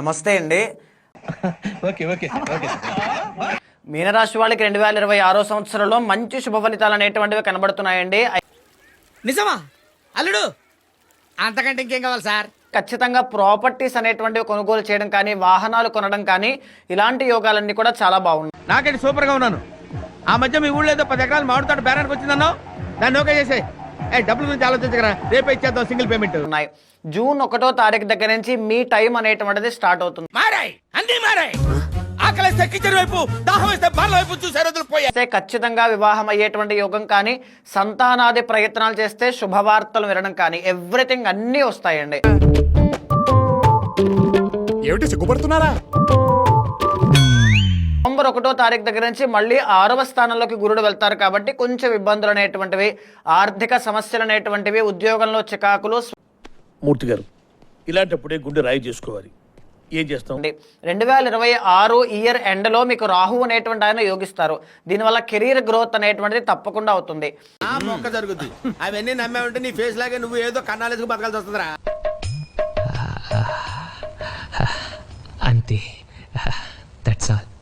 నమస్తే అండి. Okay okay okay. మీనరాశి వాళ్ళకి 2026 సంవత్సరంలో మంచి శుభ ఫలితాలు అనేటువంటివి కనబడుతున్నాయండి. నిజమా అల్లుడు? అంతకంటే ఇంకేం కావాలి సార్? ఖచ్చితంగా ప్రాపర్టీస్ అనేటువంటివి కొనుగోలు చేయడం కానీ, వాహనాలు కొనడం కానీ, ఇలాంటి యోగాలన్నీ కూడా చాలా బాగున్నాయి. నాకంటే సూపర్ గా ఉన్నాను. ఆ మధ్య మీ ఊళ్ళో ఏదో 10 ఎకరాలు మామిడి తోట బేరానికి వచ్చిందన్నావు, దాన్ని ఓకే చేసే. డబ్బుల గురించి ఆలోచించగరా, రేపే ఇచ్చేద్దాం సింగిల్ పేమెంట్. ఉన్నాయి. జూన్ 1వ తారీఖు దగ్గర నుంచి మీ టైం అనేటువంటిది స్టార్ట్ అవుతుంది. మారాయి అన్ని మారాయి. ఆకలిస్తే కిచెన్ వైపు, దాహం వేస్తే బాల వైపు చూసే రోజులు పోయాయి. ఖచ్చితంగా వివాహం అయ్యేటువంటి యోగం కానీ, సంతానాది ప్రయత్నాలు చేస్తే శుభవార్తలు వినడం కానీ, ఎవ్రీథింగ్ అన్నీ వస్తాయండి. ఏమిటి సిగ్గుపడుతున్నారా? నవంబర్ 1వ తారీఖు దగ్గర నుంచి మళ్ళీ 6వ స్థానంలోకి గురుడు వెళ్తారు కాబట్టి కొంచెం ఇబ్బందులు అనేటువంటివి, ఆర్థిక సమస్యలు అనేటువంటివి, ఉద్యోగంలో చికాకులు. మూర్తి గారు, ఇలాంటప్పుడే గుండె రాయి చేసుకోవాలి. ఏం చేస్తాం? 2026 ఇయర్ ఎండ్లో మీకు రాహు అనేటువంటి ఆయన యోగిస్తారు. దీనివల్ల కెరీర్ గ్రోత్ అనేటువంటిది తప్పకుండా అవుతుంది. మొక్క జరుగుద్ది. అవన్నీ నమ్మే ఉంటే నీ ఫేస్ లాగే నువ్వు ఏదో కన్నాలేసుకు బతకాల్సి వస్తుందిరా. అంతే, దట్స్ ఆల్.